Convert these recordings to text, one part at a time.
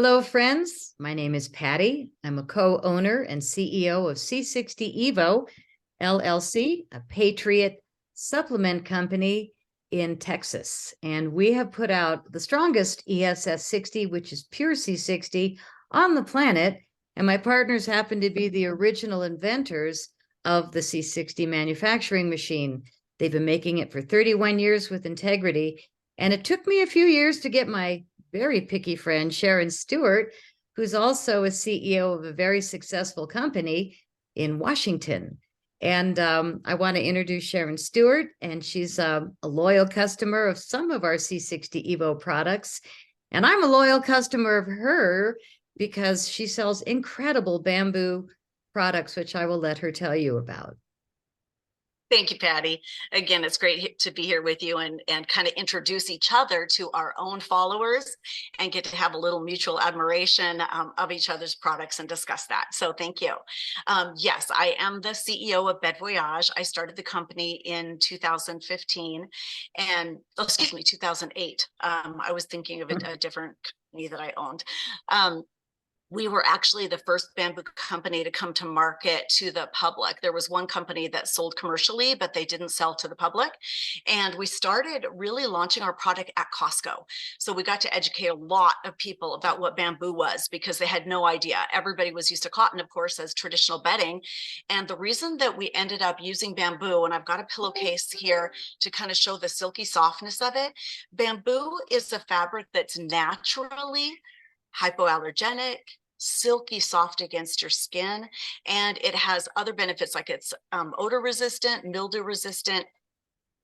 Hello, friends. My name is Patty. I'm a co-owner and CEO of C60 Evo LLC, a Patriot supplement company in Texas. And we have put out the strongest ESS 60, which is pure C60 on the planet. And my partners happen to be the original inventors of the C60 manufacturing machine. They've been making it for 31 years with integrity. And it took me a few years to get my very picky friend, Sharon Stuart, who's also a CEO of a very successful company in Washington. And I want to introduce Sharon Stuart, and she's a loyal customer of some of our C60 Evo products. And I'm a loyal customer of her because she sells incredible bamboo products, which I will let her tell you about. Thank you, Patty. Again, it's great to be here with you and kind of introduce each other to our own followers and get to have a little mutual admiration of each other's products and discuss that. So thank you. Yes, I am the CEO of BedVoyage. I started the company in 2015 and, 2008. I was thinking of a different company that I owned. We were actually the first bamboo company to come to market to the public. There was one company that sold commercially, but they didn't sell to the public. And we started really launching our product at Costco. So we got to educate a lot of people about what bamboo was because they had no idea. Everybody was used to cotton, of course, as traditional bedding. And the reason that we ended up using bamboo, and I've got a pillowcase here to kind of show the silky softness of it. Bamboo is a fabric that's naturally hypoallergenic, silky soft against your skin, and it has other benefits like it's odor resistant, mildew resistant,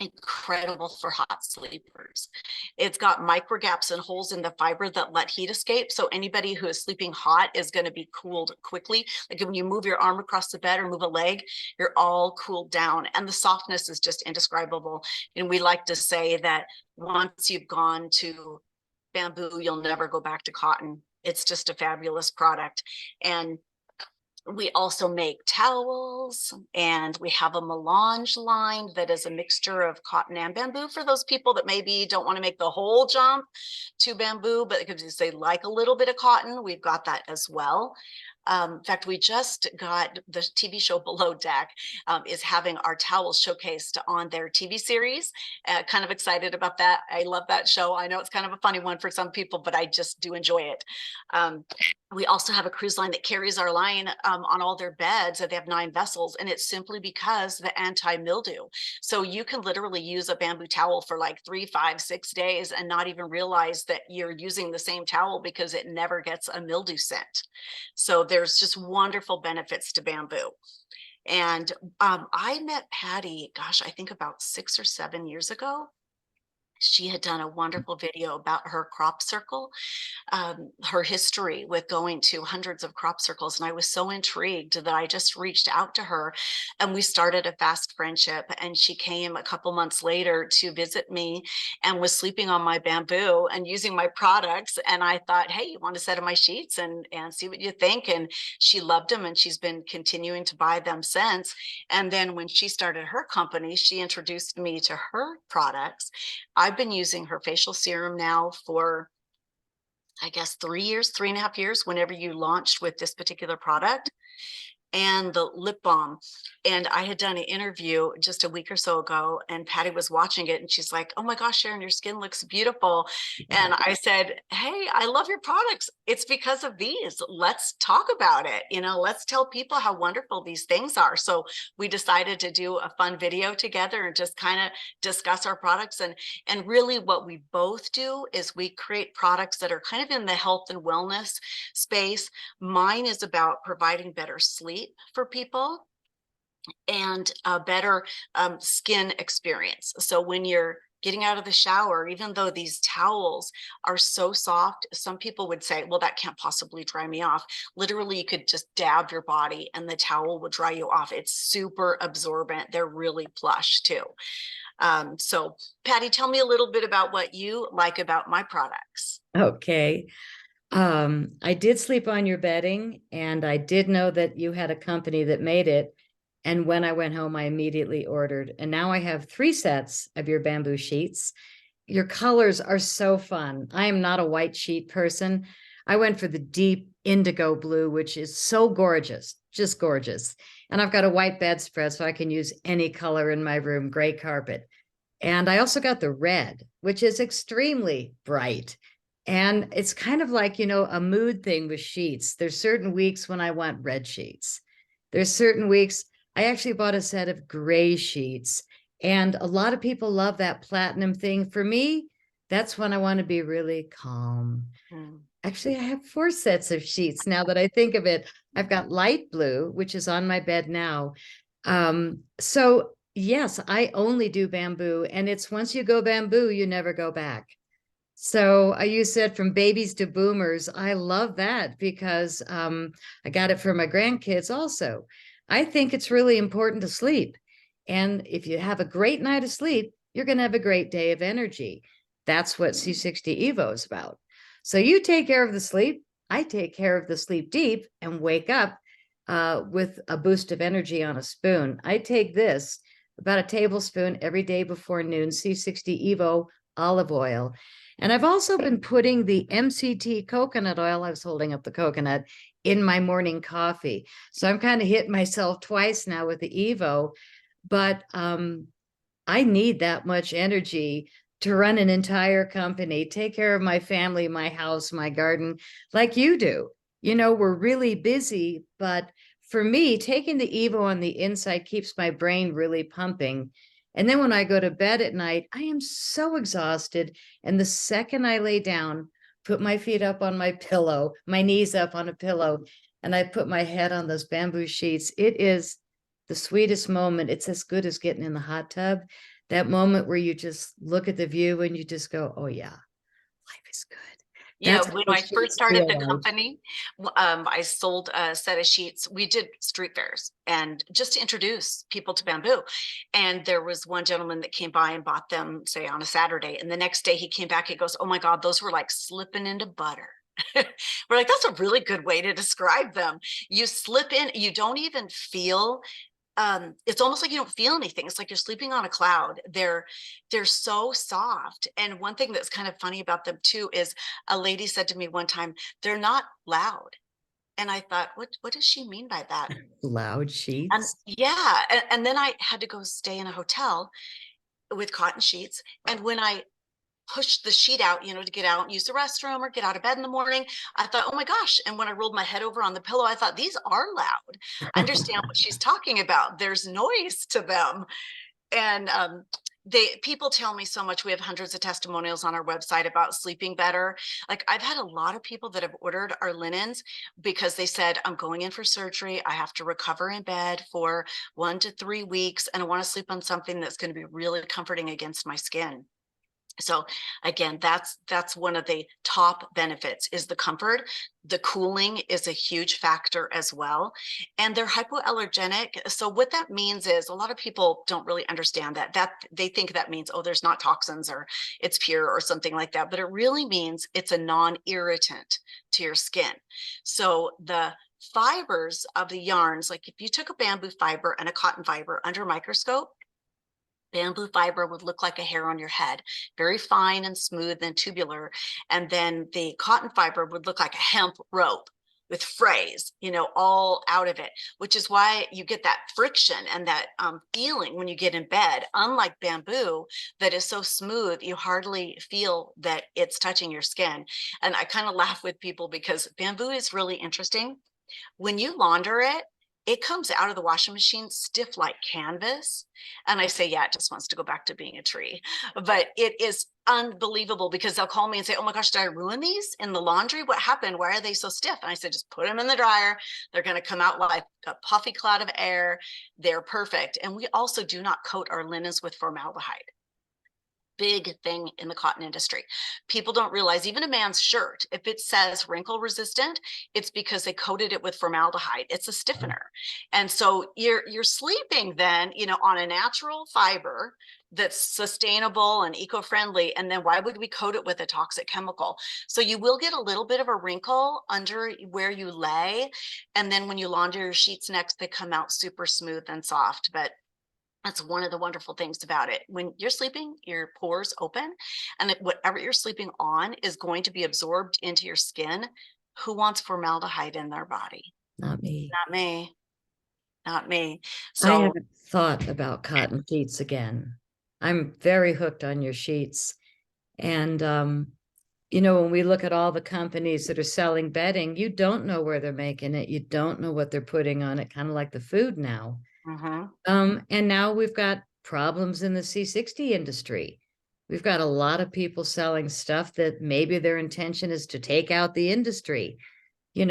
incredible for hot sleepers. It's got micro gaps and holes in the fiber that let heat escape, so anybody who is sleeping hot is going to be cooled quickly. Like when you move your arm across the bed or move a leg, you're all cooled down, and the softness is just indescribable. And we like to say that once you've gone to bamboo, you'll never go back to cotton. It's just a fabulous product. And we also make towels, and we have a melange line that is a mixture of cotton and bamboo for those people that maybe don't want to make the whole jump to bamboo, but because they like a little bit of cotton, we've got that as well. In fact, we just got the TV show Below Deck is having our towels showcased on their TV series. Kind of excited about that. I love that show. I know it's kind of a funny one for some people, but I just do enjoy it. We also have a cruise line that carries our line on all their beds. They have 9 vessels, and it's simply because the anti-mildew. So you can literally use a bamboo towel for like 3, 5, 6 days and not even realize that you're using the same towel because it never gets a mildew scent. So there's just wonderful benefits to bamboo. And I met Patty, gosh, I think about 6 or 7 years ago. She had done a wonderful video about her crop circle, her history with going to hundreds of crop circles. And I was so intrigued that I just reached out to her and we started a fast friendship. And she came a couple months later to visit me and was sleeping on my bamboo and using my products. And I thought, hey, you want a set of my sheets and see what you think? And she loved them, and she's been continuing to buy them since. And then when she started her company, she introduced me to her products. I've been using her facial serum now for, I guess, 3 years, 3.5 years, whenever you launched with this particular product, and the lip balm. And I had done an interview just a week or so ago, and Patty was watching it, and she's like, oh my gosh, Sharon, your skin looks beautiful. And I said, hey, I love your products. It's because of these. Let's talk about it. Let's tell people how wonderful these things are. So we decided to do a fun video together and just kind of discuss our products. And really what we both do is we create products that are kind of in the health and wellness space. Mine is about providing better sleep for people and a better skin experience. So when you're getting out of the shower, even though these towels are so soft, some people would say, well, that can't possibly dry me off. Literally, you could just dab your body and the towel will dry you off. It's super absorbent. They're really plush too. So Patty, tell me a little bit about what you like about my products. Okay. I did sleep on your bedding, and I did know that you had a company that made it. And when I went home, I immediately ordered. And now I have 3 sets of your bamboo sheets. Your colors are so fun. I am not a white sheet person. I went for the deep indigo blue, which is so gorgeous, just gorgeous. And I've got a white bedspread, so I can use any color in my room, gray carpet. And I also got the red, which is extremely bright. And it's kind of like, a mood thing with sheets. There's certain weeks when I want red sheets. There's certain weeks I actually bought a set of gray sheets. And a lot of people love that platinum thing. For me, that's when I want to be really calm. Actually, I have 4 sets of sheets now that I think of it. I've got light blue, which is on my bed now. So yes, I only do bamboo, and it's once you go bamboo, you never go back. So you said from babies to boomers. I love that because I got it for my grandkids also. I think it's really important to sleep. And if you have a great night of sleep, you're going to have a great day of energy. That's what C60 Evo is about. So you take care of the sleep. I take care of the sleep deep and wake up with a boost of energy on a spoon. I take this, about a tablespoon every day before noon, C60 Evo olive oil. And I've also been putting the MCT coconut oil, I was holding up the coconut, in my morning coffee. So I'm kind of hitting myself twice now with the Evo, but I need that much energy to run an entire company, take care of my family, my house, my garden, like you do. We're really busy, but for me, taking the Evo on the inside keeps my brain really pumping. And then when I go to bed at night, I am so exhausted. And the second I lay down, put my feet up on my pillow, my knees up on a pillow, and I put my head on those bamboo sheets, it is the sweetest moment. It's as good as getting in the hot tub. That moment where you just look at the view and you just go, oh yeah, life is good. Yeah, That's when how I first sheets started feel the like. company, I sold a set of sheets. We did street fairs and just to introduce people to bamboo. And there was one gentleman that came by and bought them, say, on a Saturday. And the next day he came back, he goes, oh my God, those were like slipping into butter. We're like, that's a really good way to describe them. You slip in, you don't even feel it's almost like you don't feel anything. It's like you're sleeping on a cloud. They're so soft. And one thing that's kind of funny about them too is a lady said to me one time, they're not loud. And I thought, what does she mean by that? Loud And sheets. yeah, and then I had to go stay in a hotel with cotton sheets. And when I push the sheet out, to get out and use the restroom or get out of bed in the morning, I thought, oh my gosh. And when I rolled my head over on the pillow, I thought, these are loud. I understand what she's talking about. There's noise to them. And people tell me so much. We have hundreds of testimonials on our website about sleeping better. Like I've had a lot of people that have ordered our linens because they said, I'm going in for surgery. I have to recover in bed for 1 to 3 weeks. And I want to sleep on something that's going to be really comforting against my skin. So again, that's one of the top benefits is the comfort. The cooling is a huge factor as well. And they're hypoallergenic. So what that means is a lot of people don't really understand that they think that means, oh, there's not toxins or it's pure or something like that. But it really means it's a non-irritant to your skin. So the fibers of the yarns, like if you took a bamboo fiber and a cotton fiber under a microscope, bamboo fiber would look like a hair on your head, very fine and smooth and tubular. And then the cotton fiber would look like a hemp rope with frays, all out of it, which is why you get that friction and that feeling when you get in bed. Unlike bamboo that is so smooth, you hardly feel that it's touching your skin. And I kind of laugh with people because bamboo is really interesting. When you launder it, it comes out of the washing machine stiff like canvas. And I say, yeah, it just wants to go back to being a tree. But it is unbelievable because they'll call me and say, oh my gosh, did I ruin these in the laundry? What happened? Why are they so stiff? And I said, just put them in the dryer. They're going to come out like a puffy cloud of air. They're perfect. And we also do not coat our linens with formaldehyde. Big thing in the cotton industry. People don't realize even a man's shirt, if it says wrinkle resistant, it's because they coated it with formaldehyde. It's a stiffener. And so you're sleeping then, on a natural fiber that's sustainable and eco-friendly. And then why would we coat it with a toxic chemical? So you will get a little bit of a wrinkle under where you lay. And then when you launder your sheets next, they come out super smooth and soft. But that's one of the wonderful things about it. When you're sleeping, your pores open, and whatever you're sleeping on is going to be absorbed into your skin Who wants formaldehyde in their body? Not me. Not me. Not me. I So, haven't thought about cotton sheets again. I'm very hooked on your sheets. And when we look at all the companies that are selling bedding, you don't know where they're making it. You don't know what they're putting on it, kind of like the food now. mhm. And now we've got problems in the C60 industry. We've got a lot of people selling stuff that maybe their intention is to take out the industry. A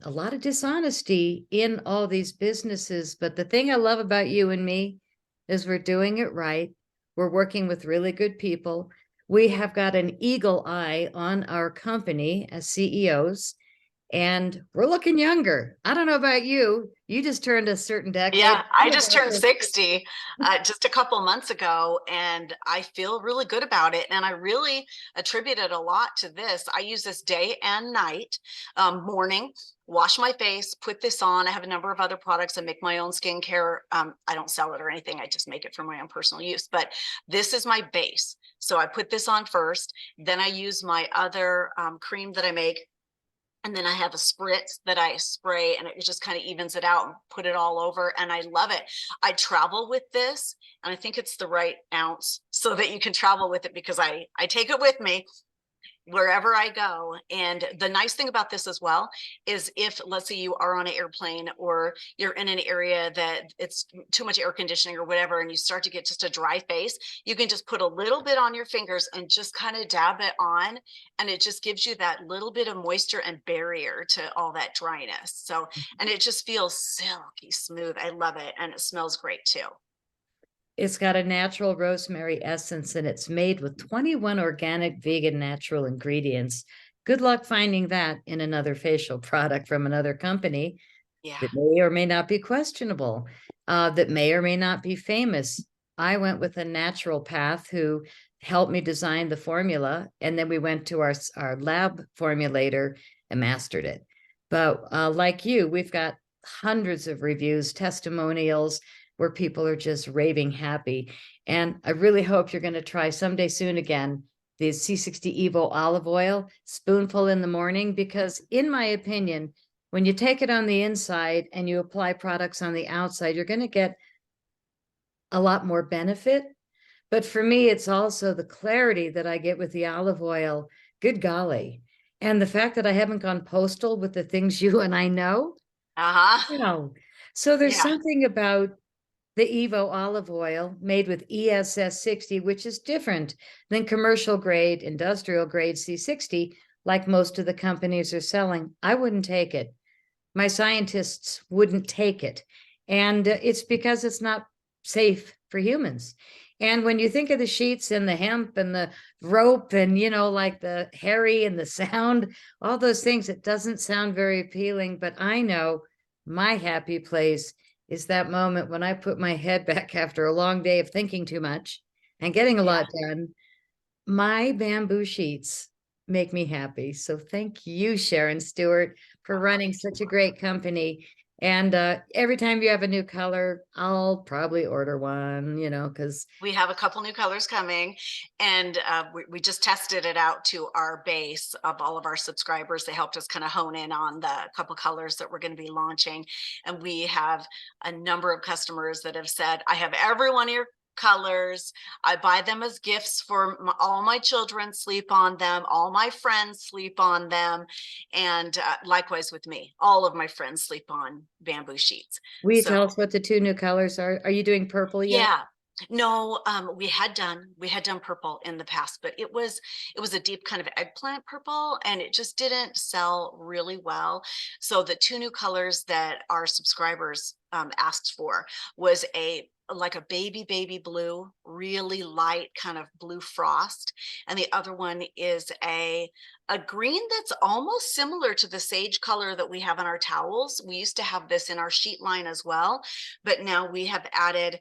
lot of dishonesty in all these businesses. But the thing I love about you and me is we're doing it right. We're working with really good people. We have got an eagle eye on our company as CEOs, and we're looking younger. I don't know about you. You just turned a certain decade. Yeah, I just turned 60 just a couple months ago, and I feel really good about it. And I really attribute it a lot to this. I use this day and night, morning, wash my face, put this on. I have a number of other products. I make my own skincare. I don't sell it or anything. I just make it for my own personal use. But this is my base. So I put this on first. Then I use my other cream that I make. And then I have a spritz that I spray, and it just kind of evens it out and put it all over. And I love it. I travel with this, and I think it's the right ounce so that you can travel with it, because I take it with me wherever I go. And the nice thing about this as well is, if let's say you are on an airplane or you're in an area that it's too much air conditioning or whatever, and you start to get just a dry face, you can just put a little bit on your fingers and just kind of dab it on, and it just gives you that little bit of moisture and barrier to all that dryness. So, and it just feels silky smooth. I love it, and it smells great too. It's got a natural rosemary essence, and it's made with 21 organic, vegan, natural ingredients. Good luck finding that in another facial product from another company Yeah. that may or may not be questionable, that may or may not be famous. I went with a natural path who helped me design the formula, and then we went to our lab formulator and mastered it. But like you, we've got hundreds of reviews, testimonials, where people are just raving happy. And I really hope you're going to try someday soon again the C60 Evo olive oil, spoonful in the morning, because in my opinion, when you take it on the inside and you apply products on the outside, you're going to get a lot more benefit. But for me, it's also the clarity that I get with the olive oil. Good golly. And the fact that I haven't gone postal with the things you and I know. Uh-huh. So there's Yeah. something about the Evo olive oil made with ESS 60, which is different than commercial grade, industrial grade C60, like most of the companies are selling. I wouldn't take it. My scientists wouldn't take it. And it's because it's not safe for humans. And when you think of the sheets and the hemp and the rope and, like the hairy and the sound, all those things, it doesn't sound very appealing. But I know my happy place is that moment when I put my head back after a long day of thinking too much and getting a lot done. My bamboo sheets make me happy. So thank you, Sharon Stuart, for running such a great company. And every time you have a new color, I'll probably order one, because We have a couple new colors coming, and we just tested it out to our base of all of our subscribers. They helped us kind of hone in on the couple colors that we're going to be launching. And we have a number of customers that have said, I have every one of your colors. I buy them as gifts for all my children, sleep on them. All my friends sleep on them. And likewise with me, all of my friends sleep on bamboo sheets. will you So tell us what the two new colors are? Are you doing purple yet? yeah. No, we had done purple in the past, but it was a deep kind of eggplant purple, and it just didn't sell really well. So the two new colors that our subscribers asked for was like a baby blue, really light kind of blue frost, and the other one is a green that's almost similar to the sage color that we have in our towels. We used to have this in our sheet line as well, but now we have added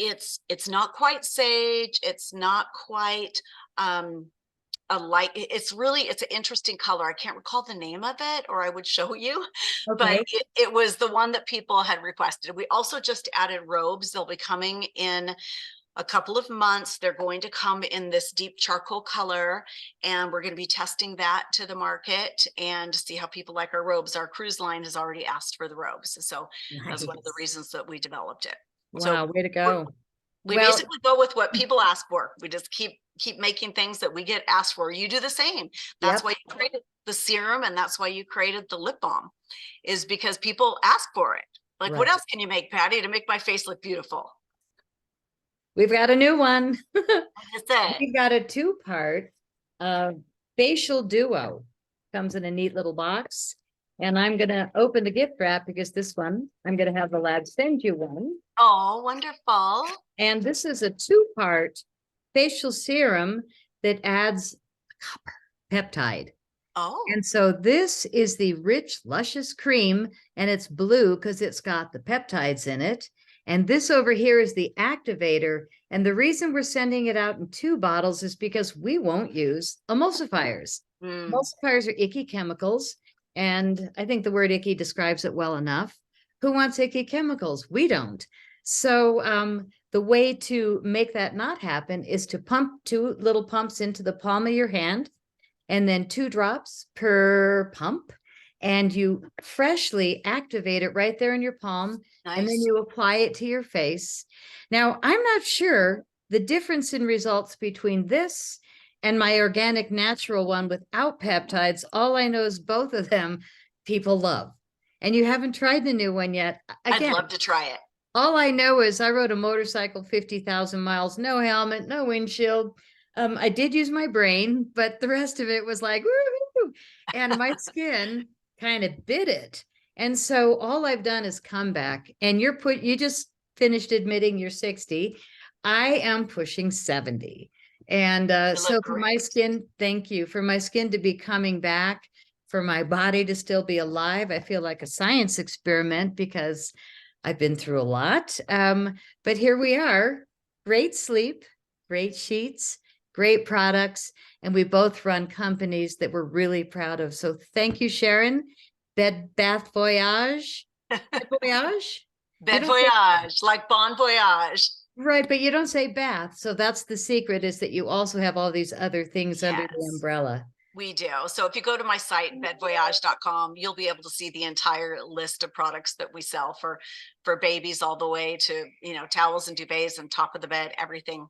it's not quite sage, it's not quite a light, it's an interesting color. I can't recall the name of it, or I would show you, but Okay. it was the one that people had requested. We also just added robes. They'll be coming in a couple of months. They're going to come in this deep charcoal color, and we're going to be testing that to the market and see how people like our robes. Our cruise line has already asked for the robes, so that's one of the Nice. reasons that we developed it. Wow, way to go. We Well, basically go with what people ask for. We just keep making things that we get asked for. You do the same. That's yep. why you created the serum, and that's why you created the lip balm, is because people ask for it. Like, what Right. else can you make, Patty, to make my face look beautiful? We've got a new one. That's it. We've got a two-part facial duo. Comes in a neat little box. And I'm going to open the gift wrap because this one, I'm going to have the lab send you one. Oh, wonderful. And this is a two-part facial serum that adds copper peptide. Oh. And so this is the rich, luscious cream, and it's blue because it's got the peptides in it. And this over here is the activator. And the reason we're sending it out in 2 bottles is because we won't use emulsifiers. Emulsifiers are icky chemicals. And I think the word icky describes it well enough. Who wants icky chemicals? We don't. So the way to make that not happen is to pump 2 little pumps into the palm of your hand, and then 2 drops per pump. And you freshly activate it right there in your palm. Nice. And then you apply it to your face. Now, I'm not sure the difference in results between this and my organic natural one without peptides. All I know is both of them people love. And you haven't tried the new one yet. Again, I'd love to try it. All I know is I rode a motorcycle 50,000 miles, no helmet, no windshield. I did use my brain, but the rest of it was like, woo-hoo, and my skin kind of bit it. And so all I've done is come back, and you just finished admitting you're 60. I am pushing 70. And so for my skin, thank you, for my skin to be coming back, for my body to still be alive. I feel like a science experiment because I've been through a lot. But here we are, great sleep, great sheets, great products. And we both run companies that we're really proud of. So thank you, Sharon. BedVoyage. BedVoyage? BedVoyage, like Bon Voyage. Right, but you don't say bath. So that's the secret, is that you also have all these other things under the umbrella. We do. So if you go to my site, bedvoyage.com, you'll be able to see the entire list of products that we sell for babies all the way to, towels and duvets and top of the bed, everything.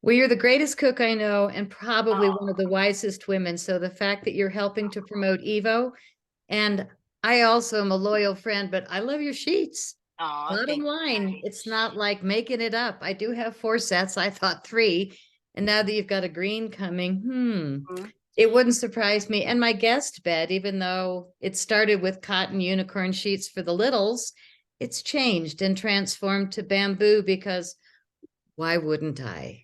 Well, you're the greatest cook I know, and probably one of the wisest women. So the fact that you're helping to promote Evo, and I also am a loyal friend, but I love your sheets. Bottom line, it's not like making it up. I do have 4 sets. I thought 3. And now that you've got a green coming, it wouldn't surprise me. And my guest bed, even though it started with cotton unicorn sheets for the littles, it's changed and transformed to bamboo because why wouldn't I?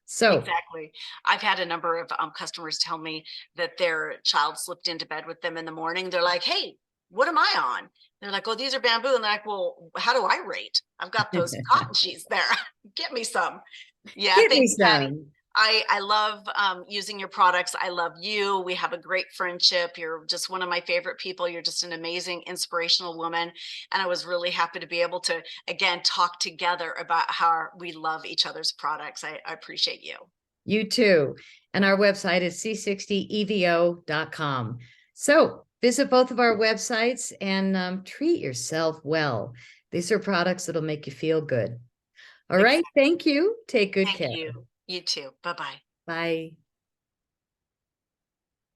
So exactly. I've had a number of customers tell me that their child slipped into bed with them in the morning. They're like, hey, what am I on? They're like, oh, these are bamboo. And they're like, well, how do I rate? I've got those cotton sheets there. Get me some. Yeah, get me thank you, Patty. some. I love using your products. I love you. We have a great friendship. You're just one of my favorite people. You're just an amazing, inspirational woman. And I was really happy to be able to, again, talk together about how we love each other's products. I appreciate you. You too. And our website is C60EVO.com. So visit both of our websites and treat yourself well. These are products that'll make you feel good. All right. Thank you. Take good care. Thank you. You too. Bye-bye. Bye.